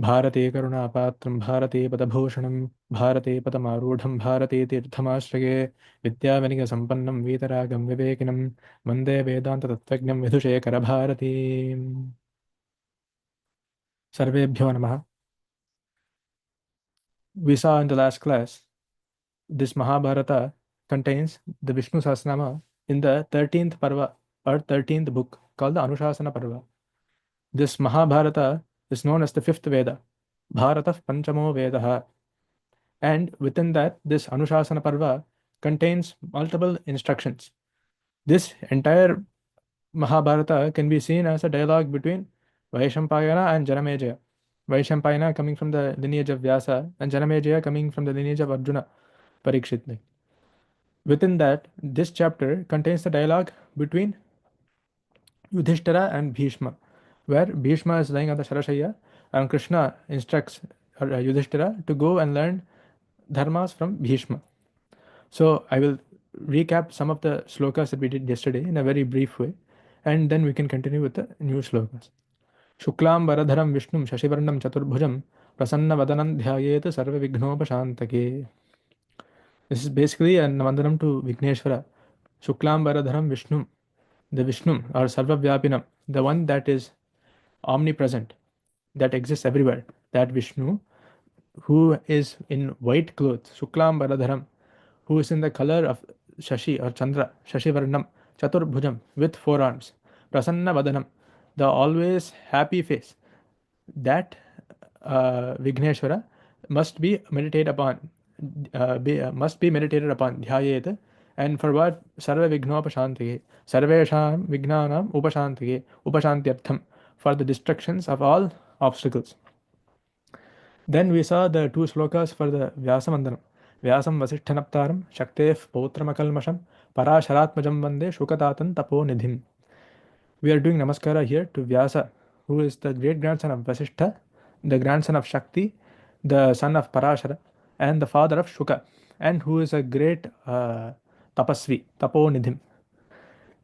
भारते करुणापात्रं भारते पदभूषणं भारते पदमारूढं भारते तीर्थमाश्रये विद्यावनिगसम्पन्नं वीतरागं विवेकिनं वन्दे वेदान्ततत्त्वज्ञं विधुशेखरभारतीम् सर्वेभ्यो नमः. We saw in the last class this Mahabharata contains the Vishnu Sahasranama in the 13th Parva or 13th book called the Anushasana Parva. This Mahabharata is known as the fifth Veda, Bharata Panchamo Vedaha. And within that, this Anushasana Parva contains multiple instructions. This entire Mahabharata can be seen as a dialogue between Vaishampayana and Janamejaya. Vaishampayana coming from the lineage of Vyasa and Janamejaya coming from the lineage of Arjuna, Parikshit. Within that, this chapter contains the dialogue between Yudhishthira and Bhishma, where Bhishma is lying on the Sharashaya and Krishna instructs Yudhishthira to go and learn dharmas from Bhishma. So I will recap some of the slokas that we did yesterday in a very brief way, and then we can continue with the new slokas. Shuklam Varadharam Vishnum Shashivarnam Chaturbhujam Prasanna Vadanam Dhyayet Sarva Vighnopashantake. This is basically a Navandanam to Vigneshwara. Shuklam Varadharam Vishnum, the Vishnu or Sarvavyapinam, the one that is omnipresent, that exists everywhere, that Vishnu who is in white clothes, Shuklam Varadharam, who is in the color of Shashi or Chandra, Shashivarnam, Chaturbhujam, with four arms, Prasanna Vadanam, the always happy face, that Vigneshwara must be meditated upon, Dhyayet, and for what? Sarva Vighnopashantike, Sarvesham Vignanam Upashantike, Upashantyartham, for the destructions of all obstacles. Then we saw the two slokas for the Vyasamandanam. Vyasam Vasishtanaptaram, Shaktef Pautramakalmasham, Parasharatmajam Vande Shukatatan Tapo Nidhim. We are doing Namaskara here to Vyasa, who is the great grandson of Vasishtha, the grandson of Shakti, the son of Parashara, and the father of Shuka, and who is a great tapasvi, Taponidhim.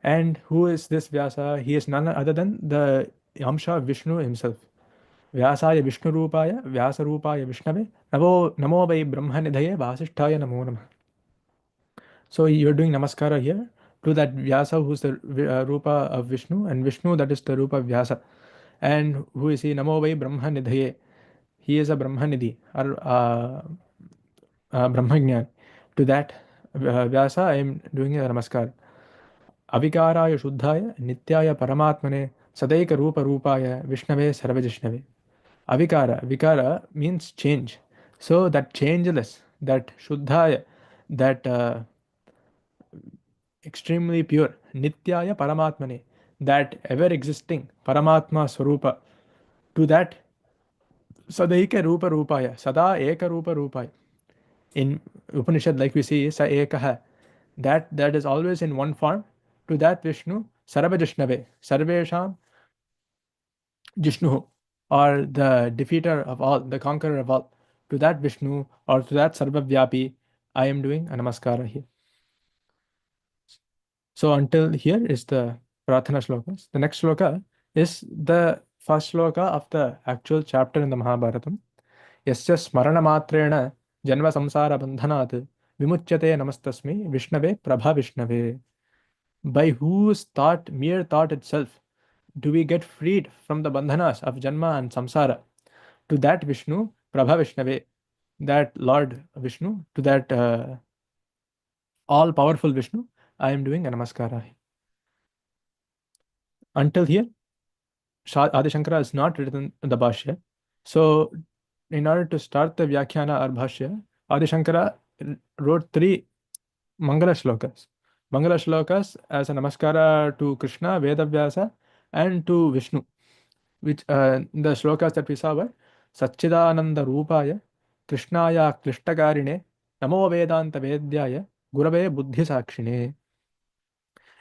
And who is this Vyasa? He is none other than the Amsha of Vishnu himself. Vyasaya Vishnu Rupaya, Vyasa Rupaya Vishnave, Namo Vai Brahmanidhaye Vasishtaya Namo Namah. So you're doing Namaskara here to that Vyasa who's the Rupa of Vishnu, and Vishnu that is the Rupa of Vyasa. And who is he? Namo Vai Brahmanidhaye. He is a Brahmanidhi or Brahmajnani. To that Vyasa I am doing a Namaskar. Avikaraya Shuddhaya Nityaya Paramatmane Sadaika Rupa Rupaya Vishnave Sarvajishnave. Vikara means change. So that changeless, that Shuddhaya, that extremely pure, Nityaya Paramatmane, that ever existing Paramatma Swarupa, to that Sadaika Rupa Rupaya, Sada Eka Rupa Rupaya. In Upanishad, like we see, Sa Ekaha, that is always in one form, to that Vishnu, Sarvajishnave, Sarvesham Jishnu, or the defeater of all, the conqueror of all, to that Vishnu or to that Sarvavyapi, I am doing a Namaskara here. So until here is the Prathana Shlokas. The next Shloka is the first Shloka of the actual chapter in the Mahabharatam. Yasya Smarana Matrena Janma Samsara Bandhanat Vimuchyate Namastasmi Vishnave Prabha Vishnave. By whose thought, mere thought itself, do we get freed from the bandhanas of Janma and Samsara? To that Vishnu, Prabha Vishnave, that Lord Vishnu, to that all-powerful Vishnu, I am doing a Namaskara. Until here, Adi Shankara is not written in the Bhashya. So, in order to start the Vyakhyana or Bhashya, Adi Shankara wrote 3 Mangala Shlokas. Mangala Shlokas as a Namaskara to Krishna, Vedavyasa, and to Vishnu, which the shlokas that we saw were Satchidananda Rupaya, Krishnaya Klishtakarine, Namo Vedanta Vedyaya, Gurave Buddhi Sakshine.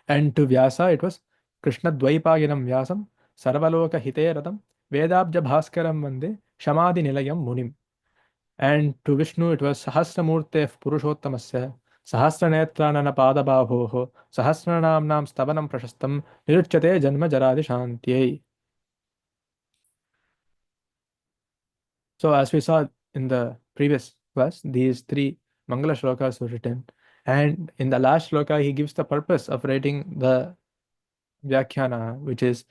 And to Vyasa it was Krishna Dvaipayanam Vyasam, Sarvaloka Hite Vedabja Bhaskaram Vande, Shamadhi Nilayam Munim. And to Vishnu it was Sahasramurte Purushottamasya, Sahasranetranana Padabhahoho, Sahasranamnam Stavanam Prashastam, Niruchate Janma Jaradi Shantyai. So as we saw in the previous class, these three Mangala shlokas were written, and in the last shloka he gives the purpose of writing the Vyakhyana, which is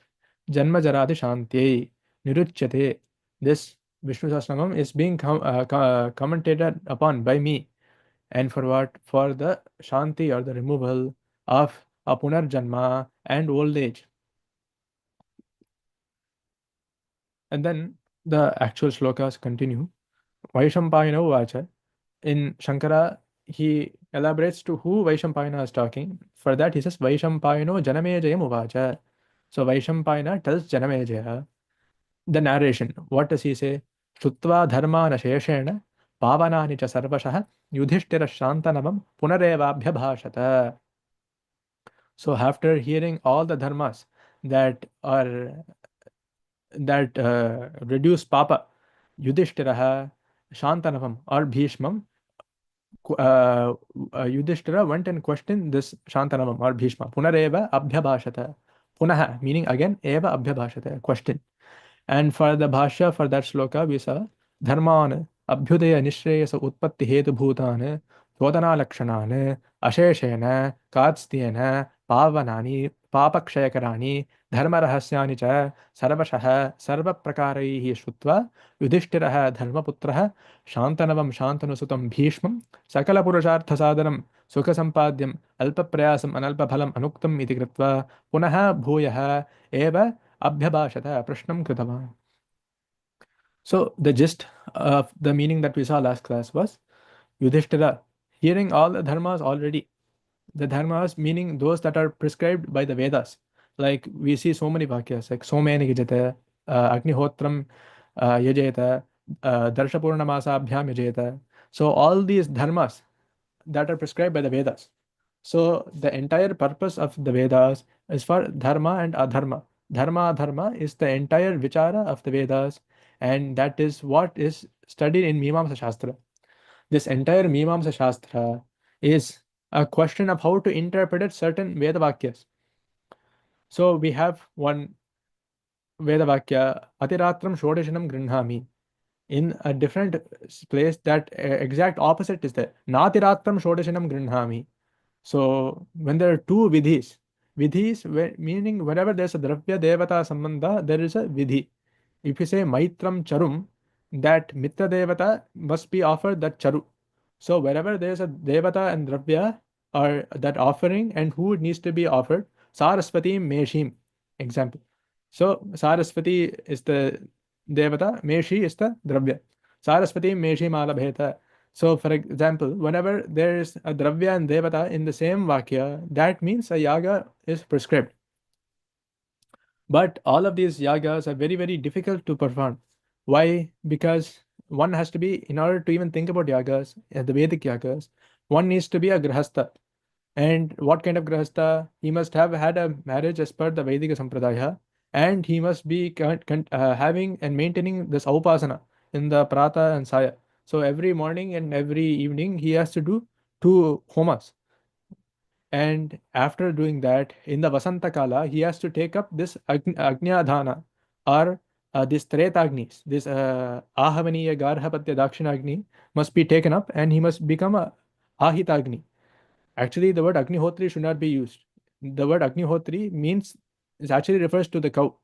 Janma Jaradi Shanti Niruchyate. This Vishnu Sahasranamam is being commentated upon by me. And for what? For the Shanti, or the removal of a Punarjanma and old age. And then the actual shlokas continue. Vaishampayana Uvacha. In Shankara, he elaborates to who Vaishampayana is talking. For that, he says Vaishampayano Janamejayam Uvacha. So Vaishampayana tells Janamejaya the narration. What does he say? Shrutva dharmana sheshena pavanani cha sarvashah yudhishthira shantanamam punarevabhyabhashata. So after hearing all the dharmas that are reduce papa, Yudhishthira Shantanamam or Bhishmam, Yudhishthira went and questioned this Shantanamam or Bhishma. Punareva abhyabhashata. Punaha meaning again, eva abhyabhashata, question. And for the bhashya for that shloka, we saw dharman abhyudaya nishreyasa utpatti hetu bhutan chodana lakshanane asheshena katstyena pavanani papakshayakarani dharmarahasyani cha sarvashah sarvaprakaraihi shrutva yudhishthirah dharmaputrah shantanavam shantanusutam bhishmam sakala purushartha sadanam sukha sampadyam alpa prayasam analpa bhalam anuktam iti kritva punaha bhuyah eva abhyabhashata prashnam kritavan. So the gist of the meaning that we saw last class was Yudhishthira hearing all the dharmas already. The dharmas meaning those that are prescribed by the Vedas. Like we see so many vakyas like Somena yajata, Agnihotram yajeta, Darshapurna masabhyam yajeta. So all these dharmas that are prescribed by the Vedas. So the entire purpose of the Vedas is for dharma and adharma. Dharma adharma is the entire vichara of the Vedas, and that is what is studied in Mimamsa Shastra. This entire Mimamsa Shastra is a question of how to interpret certain Veda Vakyas. So we have one Veda Vakya, Atiratram Shodashanam Grinhami. In a different place, that exact opposite is there. Natiratram Shodashanam Grinhami. So when there are two vidhis, meaning whenever there's a dravya devata sambandha, there is a vidhi. If you say maitram charum, that mitra devata must be offered that charu. So wherever there's a devata and dravya, or that offering, and who needs to be offered, Saraswati Meshim, example. So Saraswati is the devata, Meshi is the dravya. Saraswati Meshi Malabheta. So for example, whenever there is a dravya and devata in the same vakya, that means a yaga is prescribed. But all of these yagas are very, very difficult to perform. Why? Because one has to be, in order to even think about yagas, the Vedic yagas, one needs to be a grahastha. And what kind of grahastha? He must have had a marriage as per the Vedic Sampradaya, and he must be having and maintaining this upasana in the prata and saya. So every morning and every evening he has to do 2 homas. And after doing that, in the Vasanta Kala, he has to take up this Agnyadhana, or this Tretagnis, this Ahavaniya Garhapatya Dakshinagni must be taken up, and he must become a Ahitagni. Actually, the word Agnihotri should not be used. The word Agnihotri it actually refers to the cow.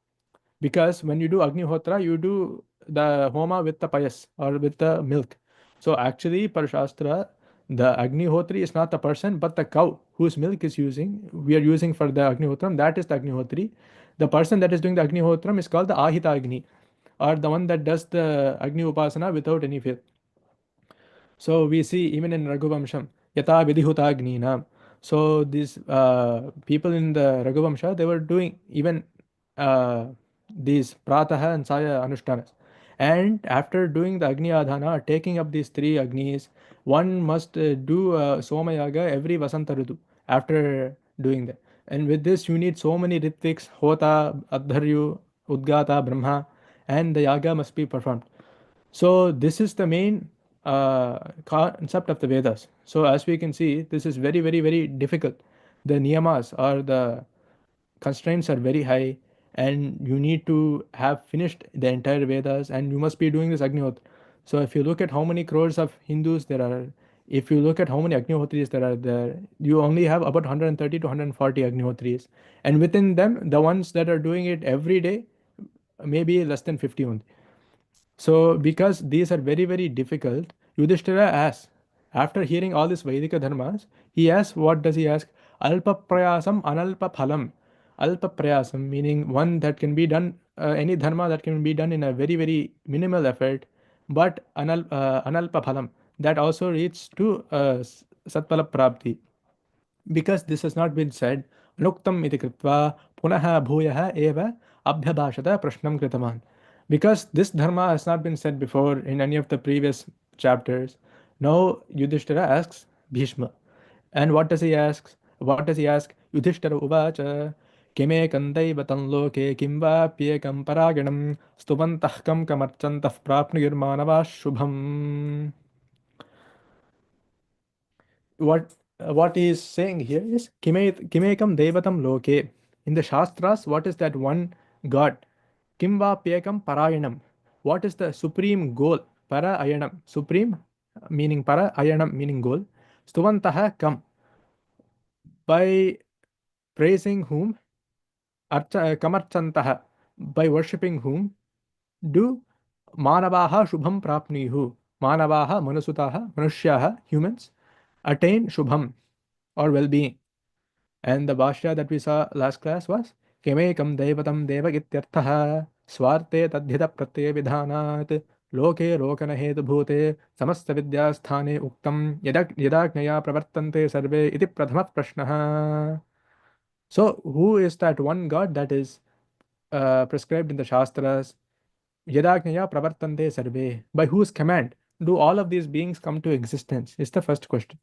Because when you do Agnihotra, you do the Homa with the payas, or with the milk. So actually, per Shastra, the Agnihotri is not the person, but the cow whose milk we are using for the Agnihotram, that is the Agnihotri. The person that is doing the Agnihotram is called the Ahita Agni, or the one that does the Agni Upasana without any faith. So we see even in Raghuvamsham, Yata Vidhihuta Agninam. So these people in the Raghuvamsha, they were doing even these Prataha and Saya Anushtanas. And after doing the Agni Adhana, taking up these 3 Agnis, one must do Soma Yaga every Vasanta Ritu after doing that. And with this, you need so many Ritviks, Hota, Adharyu, Udgata, Brahma, and the Yaga must be performed. So this is the main concept of the Vedas. So as we can see, this is very, very, very difficult. The niyamas, or the constraints, are very high, and you need to have finished the entire Vedas, and you must be doing this Agnihotra. So if you look at how many crores of Hindus there are, if you look at how many Agnihotris there are there, you only have about 130 to 140 Agnihotris. And within them, the ones that are doing it every day, maybe less than 50 only. So because these are very, very difficult, Yudhishthira asks, after hearing all these Vedika dharmas, he asks, what does he ask? Alpa prayasam analpa phalam. Alpa prayasam meaning one that can be done, any dharma that can be done in a very, very minimal effort, but analpa phalam, that also leads to satpala prapti. Because this has not been said, nuktam iti kritva punaha bhuyah eva abhyabhashata prashnam kritaman. Because this dharma has not been said before in any of the previous chapters, now Yudhishthira asks Bhishma. And what does he ask? What does he ask? Yudhishthira uvacha kime kandaivatam loke kimva pyekam paraganam stuvantah kam kamarchantah prapnuyirmanava shubham. What he is saying here is kimekam devatam loke. In the Shastras, what is that one God? Kimva pyekam parayanam. What is the supreme goal? Parayanam. Supreme meaning para, ayanam meaning goal. Stuvantaha kam. By praising whom? Kamarchantaha. By worshipping whom? Do manavaha shubham prapnihu. Manavaha, manusutaha, manushyaha, humans, attain shubham or well-being. And the Bhashya that we saw last class was Kemekam Devatam Deva Ityarthaha Swarte Tadhita Pratyaya Vidhanat Loke Lokana Hetu Bhute Samasta Vidya Sthane Uktam Yadaknaya Pravartante Sarve Iti Pradhamat Prashnaha. So, who is that one God that is prescribed in the Shastras? Yadaknaya Pravartante Sarve. By whose command do all of these beings come to existence? Is the first question.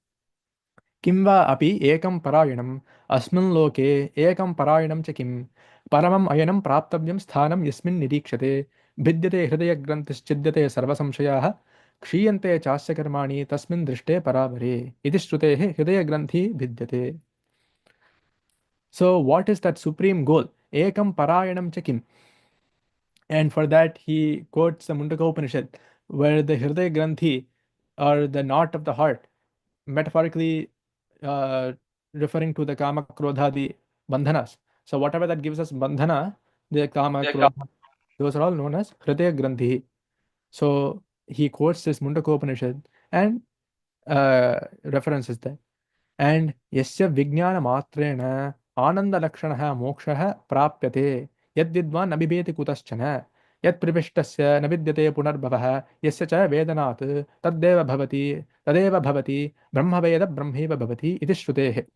किं वा अपि एकं परायणम् अस्मिन् लोके एकं परायणं च किं परमम् अयनं प्राप्तव्यं स्थानं यस्मिन् निरीक्षते भिद्यते हृदयग्रन्थिश्चिद्यते सर्वसंशयाः क्षीयन्ते चास्य कर्माणि तस्मिन् दृष्टे परावरे इति श्रुतेः हृदयग्रन्थि भिद्यते. So what is that supreme goal? Ekam parayanam cha kim? And for that he quotes the Mundaka Upanishad, where the Hridaya Granthi, or the knot of the heart, metaphorically referring to the Kama Krodhadi Bandhanas. So whatever that gives us Bandhana, the Kama Krodha, those are all known as Hridaya Granthi. So he quotes this Mundaka Upanishad and references that. And yasya vijnana matrena ananda lakshanaha mokshaha prapyate yad vidvan abhibeti kutaschana yad privishtasya navidyate punarbhavah yasya cha vedanat tadeva bhavati brahma veda brahmeva bhavati iti shrutehe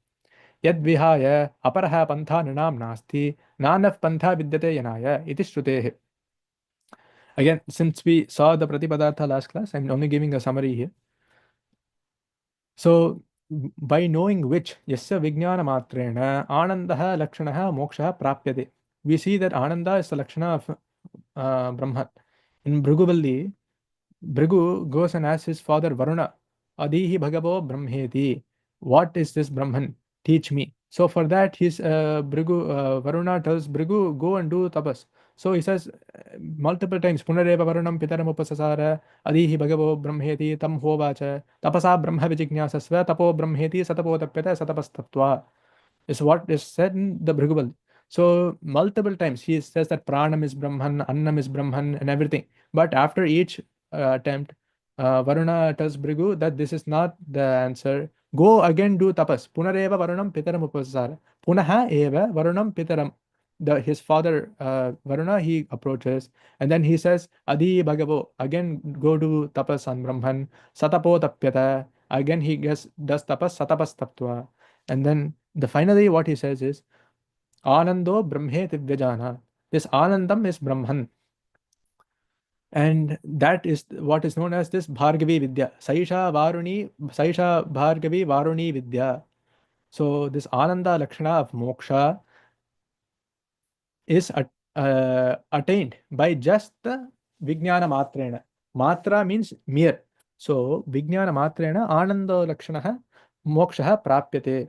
yad vihaya aparaha pantha nrinam nasti nanaf pantha vidyate yanaya iti shrutehe. Again, since we saw the Pratipadartha last class, I'm only giving a summary here. So, by knowing which, yasya vijnana matrena anandaha lakshanaha mokshaha prapyate. We see that Ananda is the lakshana of Brahman. In Bhrigu, Bhrigu goes and asks his father Varuna, Adihi Bhagavo Brahmeti. What is this Brahman? Teach me. So for that, his Varuna tells Bhrigu, go and do tapas. So he says multiple times, Punareva Varunam Pitaram Upasasara, Adihi Bhagavo Brahmeti, Tam Hovacha, Tapasa Brahma Vijignyasasva, Tapo Brahmeti, Satapo Tapyata, Satapas Tattva. Is what is said in the Bhrigu. So multiple times he says that Pranam is Brahman, Annam is Brahman, and everything. But after each attempt, Varuna tells Bhrigu that this is not the answer. Go again, do tapas. Punareva Varunam Pitaram Upasasara. Punaha eva Varunam Pitaram. His father Varuna, he approaches, and then he says, Adi Bhagavo, again go do tapas on Brahman. Satapo Tapyata, again he does tapas, Satapas Taptva. And then finally what he says is, Anando Brahmeti Vyajana. This Anandam is Brahman. And that is what is known as this Bhargavi Vidya. Saisha Bhargavi Varuni Vidya. So this Ananda Lakshana of Moksha is attained by just the Vijnana Matrena. Matra means mere. So Vijnana Matrena Ananda Lakshana Moksha Prapyate,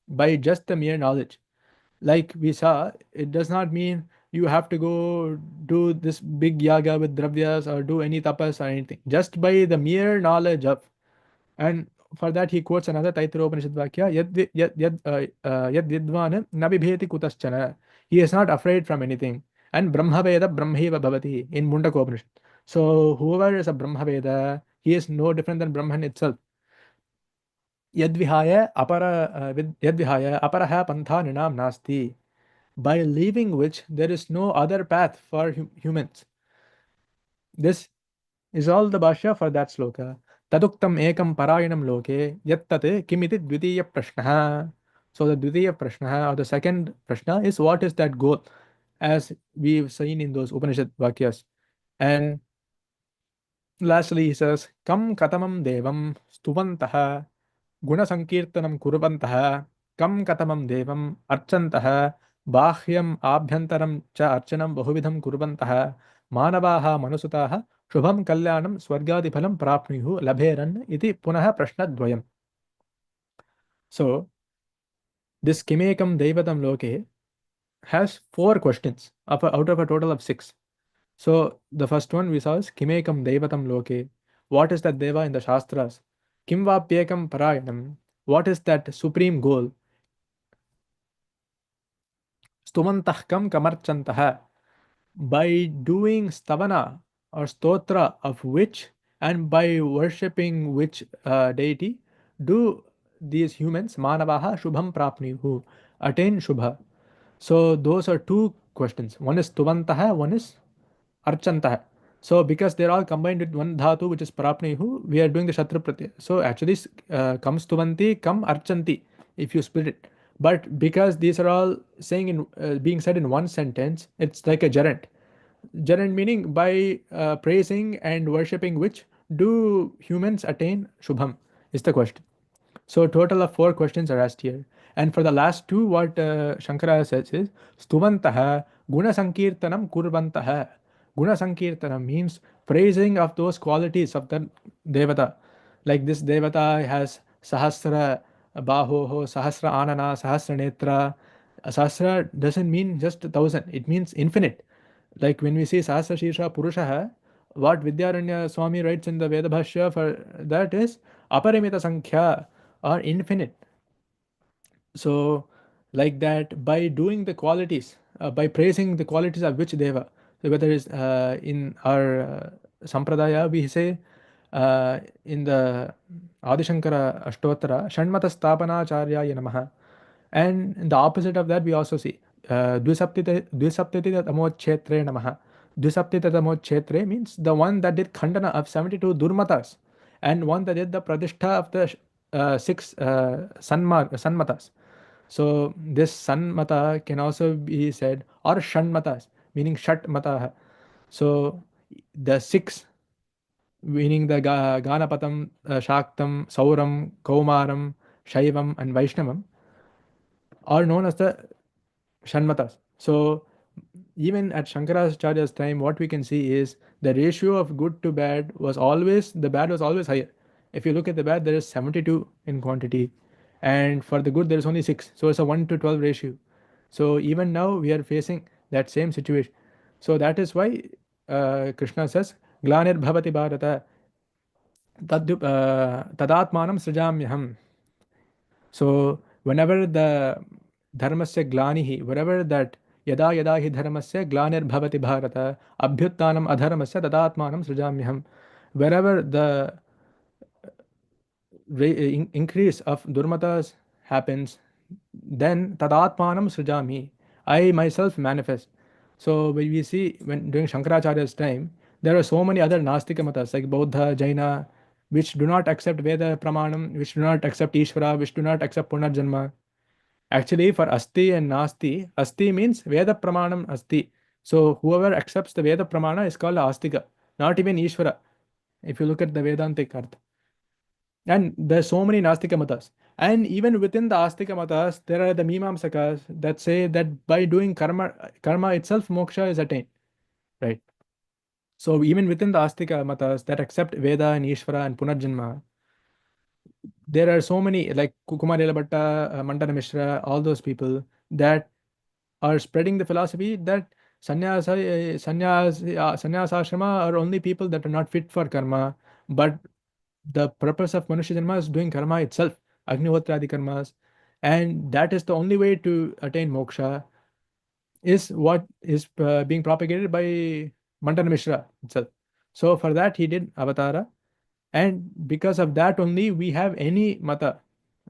by just the mere knowledge. Like we saw, it does not mean you have to go do this big yaga with dravyas or do any tapas or anything. Just by the mere knowledge of, and for that he quotes another Taittiriya Upanishad Vakya, yad vidvan na bibheti kutaschana. He is not afraid from anything. And Brahma Veda Brahmaiva Bhavati in Mundaka Upanishad. So whoever is a Brahma Veda, he is no different than Brahman itself. Yadvihaya aparaha pantha ninam nasti. By leaving which there is no other path for humans. This is all the bhashya for that sloka. Taduktam ekam parayanam loke yattate kimiti dvitiya prashnaha. So the dvitiya prashnaha or the second prashna is what is that goal, as we've seen in those Upanishad Vakyas. And lastly he says, Kam katamam devam stuvantaha गुणसंकीर्तनं कुर्वन्तः कं कथमं देवम् अर्चन्तः बाह्यम् आभ्यन्तरं च अर्चनं बहुविधं कुर्वन्तः मानवाः मनुसुताः शुभं कल्याणं स्वर्गादिफलं प्राप्नुयुः लभेरन् इति पुनः प्रश्नद्वयम्. So this किमेकं दैवतं लोके has 4 questions out of a total of 6. So the first one we saw is Kimekam Devatam Loke. What is that Deva in the Shastras? Kim Vapyekam Parayanam. What is that supreme goal? Stumantahkam Kamarchantaha. By doing stavana or stotra of which and by worshipping which deity do these humans, Manavaha Shubham Prapnihu, attain Shubha? So those are 2 questions. One is Tuvantaha, one is Archantah. So because they're all combined with one dhatu, which is Prapnihu, we are doing the Shatra Pratyaya. So actually comes Tuvanti, come Archanti, if you split it. But because these are all saying in being said in one sentence, it's like a gerund. Gerund meaning by praising and worshipping which do humans attain Shubham is the question. So total of 4 questions are asked here. And for the last 2, what Shankara says is Stuvantaha Guna Sankirtanam Kurvantaha. Guna Sankirtanam means praising of those qualities of the Devata. Like this Devata has Sahasra Bahoho, Sahasra Anana, Sahasra Netra. Sahasra doesn't mean just 1,000, it means infinite. Like when we say Sahasra Shirsha Purushaha, what Vidyaranya Swami writes in the Veda Bhashya for that is Aparimita Sankhya or infinite. So like that, by doing the qualities, by praising the qualities of which Deva, so whether it's in our Sampradaya, we say in the Adishankara Ashtottara, Shanmata Stapanacharya Namaha. And in the opposite of that, we also see Dvisaptita Tamochetre Namaha. Dvisaptita Tamochetre means the one that did Khandana of 72 Durmatas and one that did the Pradishtha of the 6 Sanmatas. So this Sanmata can also be said, or Shanmatas, meaning Shat Mataha. So the 6, meaning the Ganapatam, Shaktam, Sauram, Kaumaram, Shaivam, and Vaishnavam, are known as the Shanmatas. So even at Shankaracharya's time, what we can see is the ratio of good to bad was always, the bad was always higher. If you look at the bad, there is 72 in quantity, and for the good, there is only 6. So it's a 1 to 12 ratio. So even now, we are facing that same situation. So that is why Krishna says, Glanir Bhavati Bharata Tadatmanam Srijamyaham. So whenever the dharmasya glanihi, wherever that yada yada hi dharmasya glanir bhavati bharata abhyuttanam adharmasya tadatmanam srijamyaham. Wherever the increase of durmatas happens, then tadatmanam srijami, I myself manifest. So when we see when during Shankaracharya's time, there are so many other Nastika matas like Bauddha, Jaina, which do not accept Veda Pramanam, which do not accept Ishvara, which do not accept Punarjanma. Actually, for Asti and Nasti, Asti means Veda Pramanam Asti. So whoever accepts the Veda Pramana is called Astika, not even Ishvara, if you look at the Vedantic Artha. And there's so many Nastika matas. And even within the Astika matas, there are the Mimamsakas that say that by doing karma itself, moksha is attained. Right? So even within the Astika matas that accept Veda and Ishvara and Punarjanma, there are so many like Kumar Elabhatta, Mandana Mishra, all those people that are spreading the philosophy that sannyasashrama are only people that are not fit for karma, but the purpose of Manushya Janma is doing karma itself, Agnihotradi karmas, and that is the only way to attain moksha, is what is being propagated by Mandana Mishra itself. So for that he did avatara, and because of that only we have any mata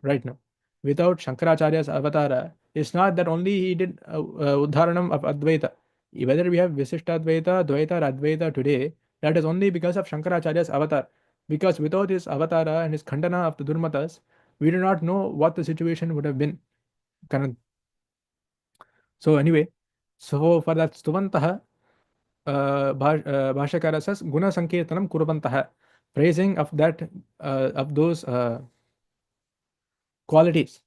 right now. Without Shankaracharya's avatara, it's not that only he did Uddharanam of Advaita. Whether we have Visishtadvaita, Dvaita, or Advaita today, that is only because of Shankaracharya's avatar. Because without his avatara and his khandana of the Durmatas, we do not know what the situation would have been. So anyway, so for that Stuvantah, Bhashyakara says, Guna Sankirtanam Kurvantah, praising of that, of those qualities.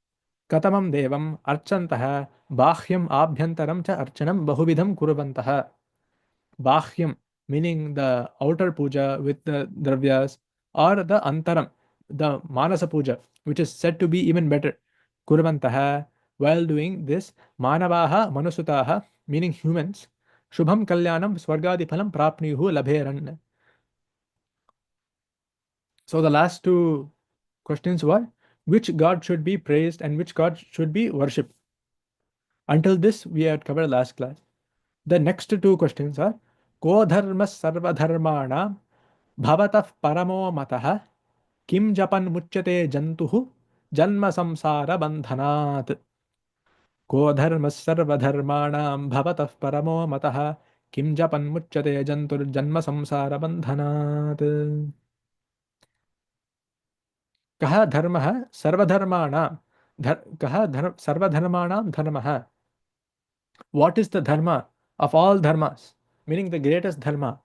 Katamam Devam Archantah, Bahyam Abhyantaram cha Archanam Bahuvidham Kurvantah. Bahyam, meaning the outer puja with the dravyas, or the Antaram, the Manasa puja, which is said to be even better. Kurvantah, while doing this, Manavaha Manusutaha, meaning humans, Shubham Kalyanam Swargadiphalam Prapniyuhu Labheran. So the last two questions were, which God should be praised and which God should be worshipped? Until this, we had covered last class. The next two questions are, Ko dharma sarvadharmana bhavatah paramo matah kim japan muchyate jantuhu janma samsara bandhanat. Ko dharma sarvadharmana bhavatah paramo matah kim japan muchyate jantur janma samsara bandhanat. Kaha dharmah sarvadharmana kaha sarvadharmana dharmah. What is the dharma of all dharmas, meaning the greatest dharma,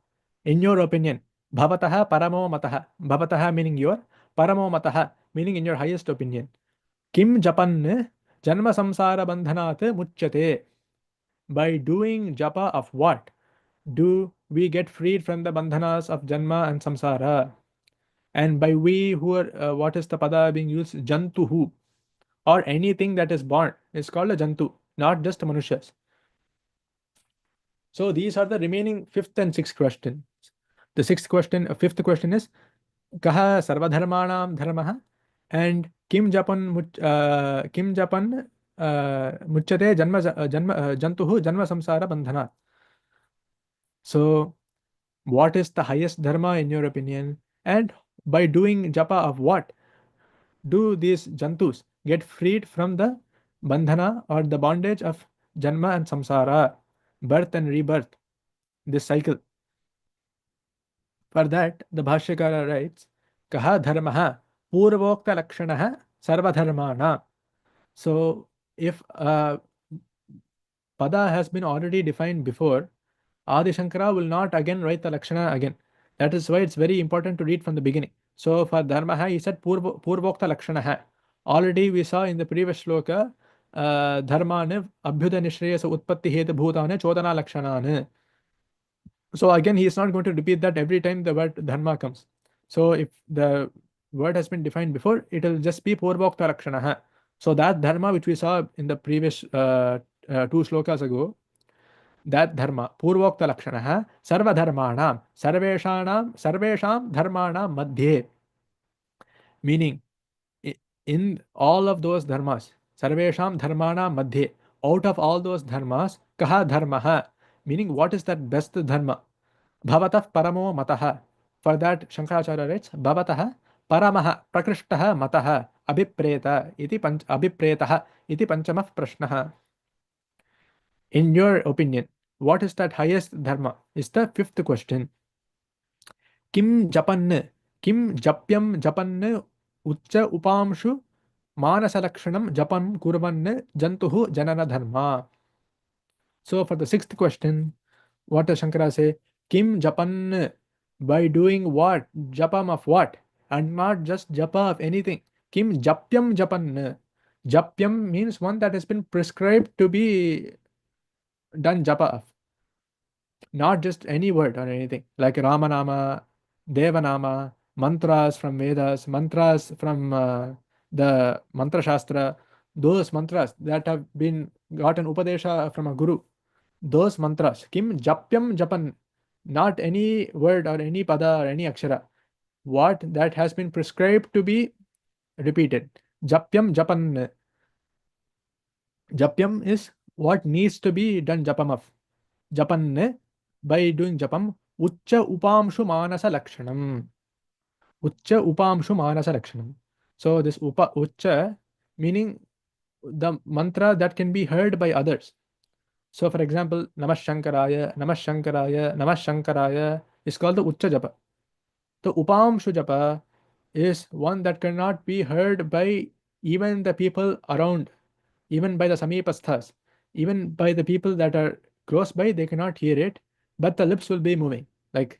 in your opinion? Bhavataha paramo mataha. Bhavataha meaning your, paramo mataha meaning in your highest opinion. Kim japan janma samsara bandhanat muchyate. By doing japa of what do we get freed from the bandhanas of janma and samsara? And by we who are, what is the pada being used? Jantuhu, or anything that is born is called a jantu, not just manushyas. So these are the remaining fifth and sixth questions. The fifth question is, Kaha sarvadharmanam dharmah and kim japan muchyate jantuhu janma samsara bandhana. So what is the highest dharma in your opinion? And by doing japa of what do these jantus get freed from the bandhana or the bondage of janma and samsara, birth and rebirth, this cycle? For that, the Bhashyakara writes, Kaha dharmaha purvokta lakshanaha sarvadharmana. So, if pada has been already defined before, Adi Shankara will not again write the lakshana again. That is why it's very important to read from the beginning. So, for dharmaha, he said purvokta lakshanaha. Already we saw in the previous shloka, dharmane abhyuda nishreyasa utpatti heta bhutane chodana lakshanane. So again, he is not going to repeat that every time the word dharma comes. So if the word has been defined before, it will just be purvokta lakshanaha. So that dharma which we saw in the previous two shlokas ago, that dharma, purvokta lakshanaha, sarva dharmanam, sarvesham dharmanam madhye. Meaning, in all of those dharmas, sarvesham dharmanam madhye, out of all those dharmas, kaha dharmaha, meaning what is that best dharma? Bhavatah paramo mataha. For that, Shankaracharya writes, Bhavatah paramaha prakrishtah mataha abhipreta iti abhipretaha iti panchamah prashnaha. In your opinion, what is that highest dharma? Is the fifth question. Kim japan, kim japyam japan uccha upamshu manasalakshanam japan kurvan jantuhu janana dharma. So for the sixth question, what does Shankara say? Kim japan, by doing what? Japam of what? And not just japa of anything. Kim japyam japan. Japyam means one that has been prescribed to be done japa of. Not just any word or anything. Like Ramanama, Devanama, mantras from Vedas, mantras from the Mantra Shastra, those mantras that have been gotten Upadesha from a guru. those mantras, kim japyam japan, not any word or any pada or any akshara, what that has been prescribed to be repeated. Japyam japan. Japyam is what needs to be done japam of. Japan, by doing japam, Uccha Upamshu Manasa Lakshanam. Uccha Upamshu Manasa Lakshanam. So this Uccha meaning the mantra that can be heard by others. So for example, Namah Shankaraya, Namah Shankaraya, Namah Shankaraya is called the Uccha Japa. The Upamshu Japa is one that cannot be heard by even the people around, even by the Samipasthas, even by the people that are close by, they cannot hear it, but the lips will be moving. Like,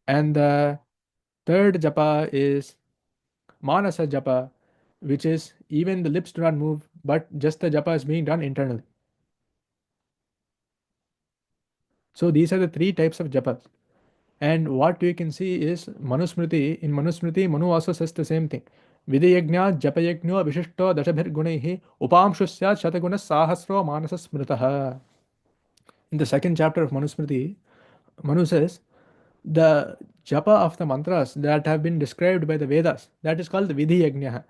and the third japa is Manasa japa, which is even the lips do not move, but just the japa is being done internally. So these are the three types of japas. And what we can see is Manusmriti. In Manusmriti, Manu also says the same thing. Vidayagna japayagno vishishto dashabhir gunaihi upamshu syat shataguna sahasro manasa smritaha. In the second chapter of Manusmriti, Manu says the japa of the mantras that have been described by the Vedas, that is called the Vidhi Yajna.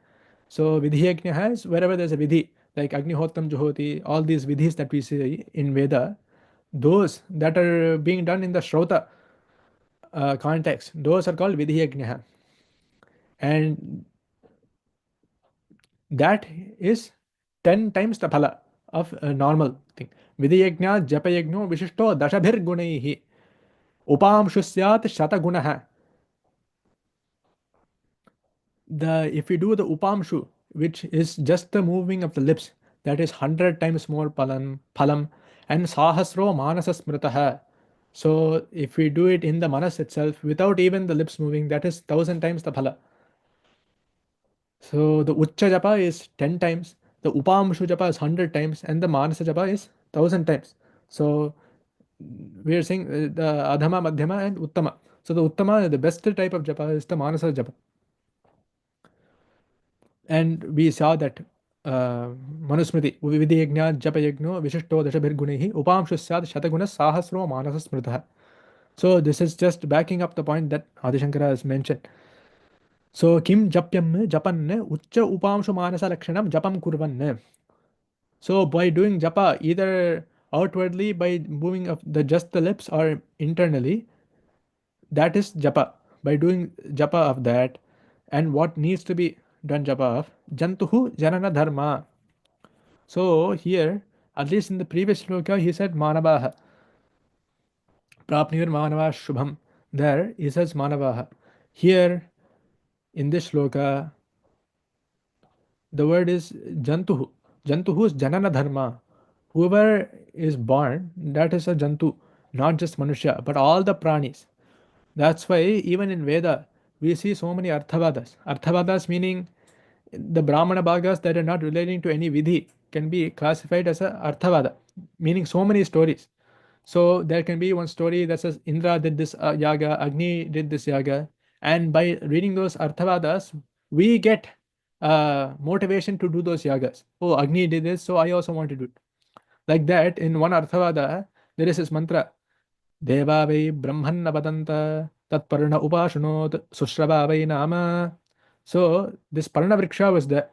So Vidhi Yajna is wherever there's a Vidhi, like Agnihotam Juhoti, all these Vidhis that we see in Veda, those that are being done in the Shrota context, those are called Vidhi Yajna. And that is 10 times the phala of a normal thing. Vidhi Yajna Japayagno Vishishto Dashabhir Gunaihi Upamshu Syat Shatagunaha. If we do the upamshu, which is just the moving of the lips, that is 100 times more phalam, and sahasro manasa smritaha. So if we do it in the manas itself, without even the lips moving, that is 1000 times the phala. So the uccha japa is 10 times, the upamshu japa is 100 times, and the manasa japa is 1000 times. So we are saying the adhama, madhyama, and uttama. So the uttama, the best type of japa is the manasa japa. And we saw that Manusmriti, Vidiyagna, Japayagno, Vishishto, Dashabhir Upamshu Syad, Shataguna, Sahasro, Manasa Smritaha. So this is just backing up the point that Adi Shankara has mentioned. So Kim Japyam, Japan, Uccha Upamshu Manasa Lakshanam, Japam Kurvan. So by doing japa, either outwardly by moving of just the lips or internally, that is japa. By doing japa of that, and what needs to be done japa of, Jantuhu Janana Dharma. So here, at least in the previous shloka, he said Manavaha. Prapnir Manava Shubham. There he says Manavaha. Here in this shloka, the word is Jantuhu. Jantuhu is Janana Dharma. Whoever is born, that is a Jantu, not just Manusha, but all the pranis. That's why even in Veda, we see so many Arthavadas. Arthavadas meaning the Brahmana Bhagas that are not relating to any Vidhi can be classified as a Arthavada, meaning so many stories. So there can be one story that says Indra did this yaga, Agni did this yaga, and by reading those Arthavadas, we get motivation to do those yagas. Oh, Agni did this, so I also want to do it. Like that, in one Arthavada, there is this mantra, Deva vai Brahmanna Vadanta Tat Parna Upashanot Sushrava vai Nama. So this Parna Vriksha was there.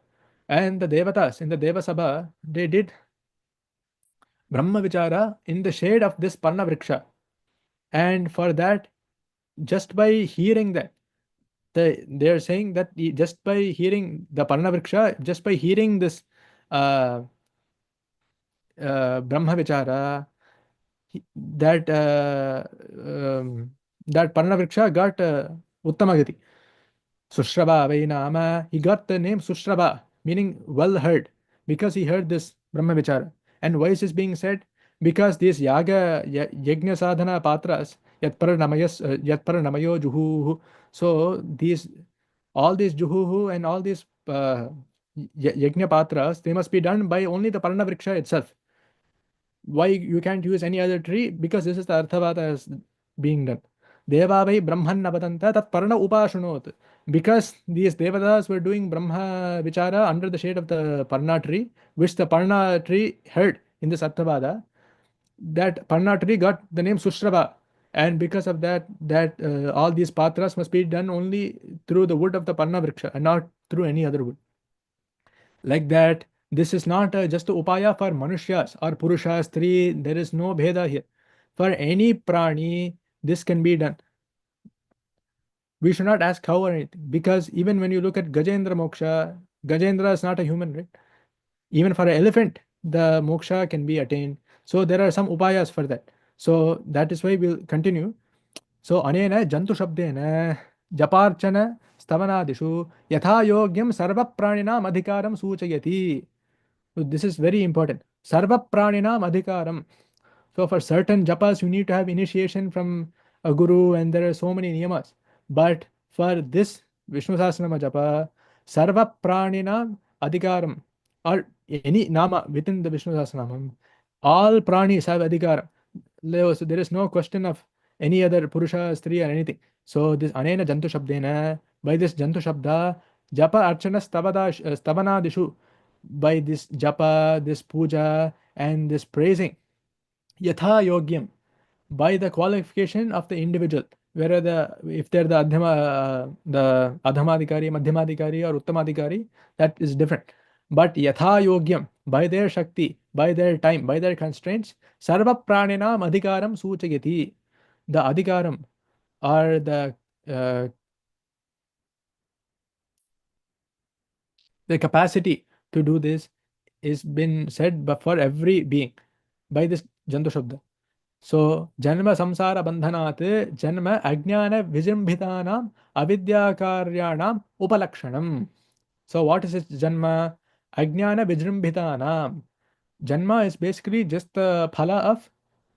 And the Devatas in the Deva Sabha, they did Brahma Vichara in the shade of this Parna Vriksha. And for that, just by hearing that, they are saying that just by hearing the Parna Vriksha, just by hearing this Brahma Vichara, that Parna Vriksha got Uttamagati. Sushrava Vainama, he got the name Sushrava, meaning well heard, because he heard this Brahma Vichara. And why is this being said? Because these Yaga, Yajna Sadhana Patras, Yatpara Namayo Juhu. So all these Juhu and all these Yajna Patras, they must be done by only the Parna Vriksha itself. Why you can't use any other tree? Because this is the Arthavada as being done. Deva vai Brahman Navadanta tat Parna Upashunot. Because these Devatas were doing Brahma Vichara under the shade of the Parna tree, which the Parna tree heard in the Sattavada, that Parna tree got the name Sushrava. And because of that, all these patras must be done only through the wood of the Parna Vriksha and not through any other wood. Like that, this is not just a upaya for Manushas or Purushas, Stri, there is no Bheda here. For any prani, this can be done. We should not ask how or anything, because even when you look at Gajendra Moksha, Gajendra is not a human, right? Even for an elephant, the moksha can be attained. So there are some upayas for that. So that is why we'll continue. So anena jantu shabdena japarchana stavanadishu yatha yogyam sarva praninam adhikaram suchayati. So this is very important. Sarva praninam adhikaram. So for certain japas, you need to have initiation from a guru, and there are so many niyamas. But for this Vishnu Sahasranama japa, sarva praninam adhikaram, or any nama within the Vishnu Sahasranamam, all pranis have adhikaram. So there is no question of any other purusha, stri, or anything. So this anena jantu shabdena, by this jantu shabda, japa archana stavanadishu, by this japa, this puja, and this praising, yatha yogyam, by the qualification of the individual, whether if they're the adhamadikari, madhyamadikari, or uttamadikari, that is different. But yatha yogyam, by their shakti, by their time, by their constraints, sarva praninam adhikaram suchayati. The adhikaram, or the capacity to do this, is been said for every being by this jantu shabda. So janma samsara bandhanat janma ajnana vijrimbhitanam avidyakaryanam upalakshanam. So what is this janma? Ajnana vijrimbhitanam. Janma is basically just the phala of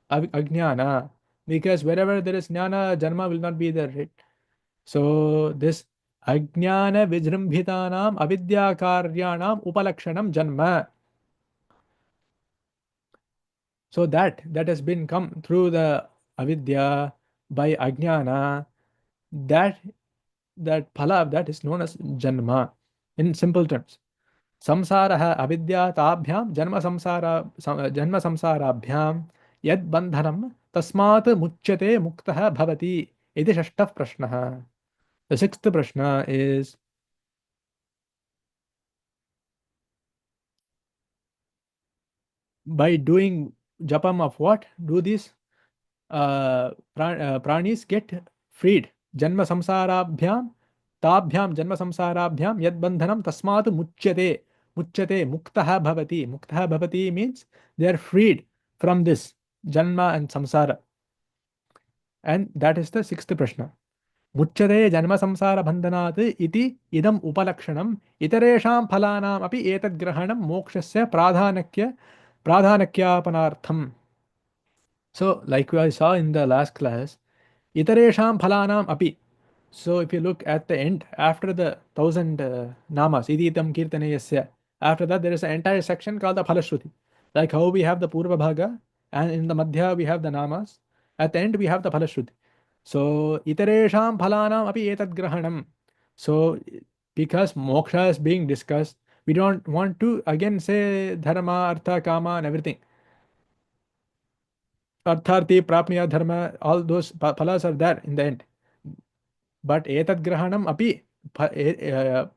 ajnana, because wherever there is jnana, janma will not be there, right? So this ajnana vijrimbhitanam avidyakaryanam upalakshanam janma. So that has been come through the avidya, by ajnana, that phala of that is known as janma in simple terms. Samsaraha avidya tabhyam janma samsarabhyam yad bandhanam tasmat muchyate muktah bhavati iti shashtah prashnah. The sixth prashna is, by doing japam of what do these pranis get freed? Janma samsarabhyam tabhyam janma samsarabhyam yad bandhanam tasmat muchyate muktah bhavati. Muktah bhavati means they are freed from this janma and samsara, and that is the sixth prashna. Muchyate janma samsara bandhanat iti idam upalakshanam iteresham phalanam api etad grahanam mokshasya pradhanakyapanartham. So like I saw in the last class, itaresham phalanam api. So if you look at the end, after the 1000 namas, iditam kirtaneyasya, after that there is an entire section called the phalashruti. Like how we have the purva bhaga, and in the madhya we have the namas, at the end we have the phalashruti. So itaresham phalanam api etad grahanam. So because moksha is being discussed, we don't want to again say dharma, artha, kama, and everything. Artharti, prapniya, dharma, all those phalas are there in the end. But etad grahanam api, itaresham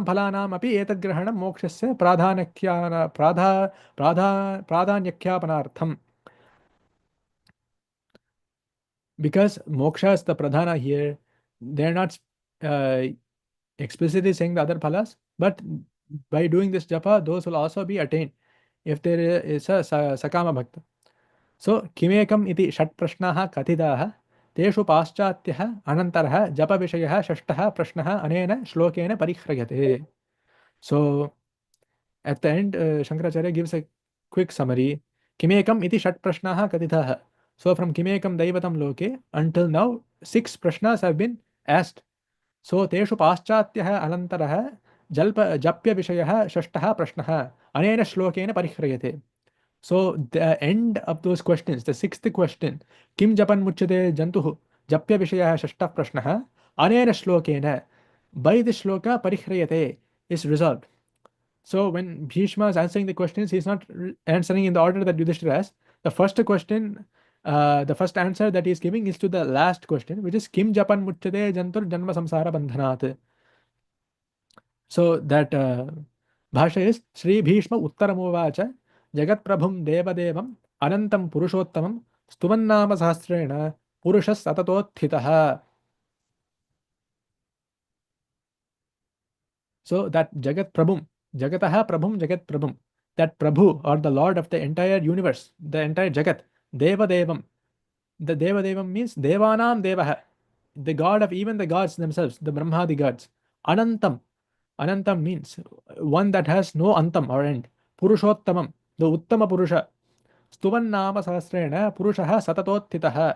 phalanam api etad grahanam mokshasya pradhanakyapanartham. Because moksha is the pradhana here, they are not explicitly saying the other phalas, but by doing this japa, those will also be attained if there is a sakama bhakta. So किमेकम् इति षट् प्रश्नाः कथिताः, तेषु पाश्चात्यः अनन्तरः जपविषयः षष्ठः प्रश्नः अनेन श्लोकेन परिह्रियते. So at the end, Shankaracharya gives a quick summary. किमेकम् इति षट् प्रश्नाः कथिताः. So from किमेकं दैवतं लोके until now 6 prashnas have been asked. So तेषु पाश्चात्यः अनन्तरः जप्य विषयः षष्ठः प्रश्नः अनेन श्लोकेन परिह्रियते. So the end of those questions, the sixth question, Kim Japan Muchade Jantuhu, जप्य विषयः षष्ठः प्रश्नः अनेन श्लोकेन by this shloka parihrayate is resolved. So when Bhishma is answering the questions, he's not answering in the order that Yudhishthira asked. The first question, the first answer that he is giving is to the last question, which is Kim Japan Muchade Jantur Janma Samsara Bandhanat. So that bhasha is Sri Bhishma Uttaramovacha Jagat Prabhum Devadevam Anantam Purushottamam Stuvannama Sahasrena Purushas Satatothitaha. So that Jagat Prabhum, Jagataha Prabhum, Jagat Prabhum, that Prabhu or the Lord of the entire universe, the entire Jagat, Deva Devam. The Deva Devam means Devanam Devaha, the God of even the gods themselves, the Brahmadi gods. Anantam. Anantam means one that has no antam or end. Purushottamam, the Uttama Purusha. Stuvan Nama Sahasrena Purushaha Satatothitaha.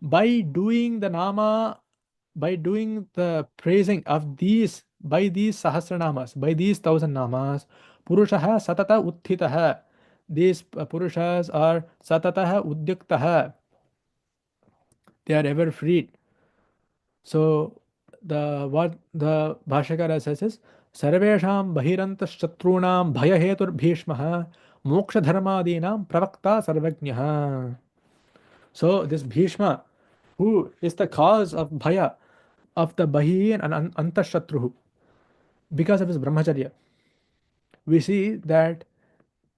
By doing the Nama, by doing the praising of these, by these Sahasranamas, by these 1,000 Namas, Purushaha Satata Uthitaha. These Purushas are Satataha Udyuktaha. They are ever freed. So what the Bhashakara says is Sarvesham Bahiranta Shatrunam Bhayahetur Bhishmaha Moksha Dharmadinam Pravakta Sarvajnaha. So this Bhishma, who is the cause of Bhaya, of the Bahi and Antashatruhu, because of his Brahmacharya. We see that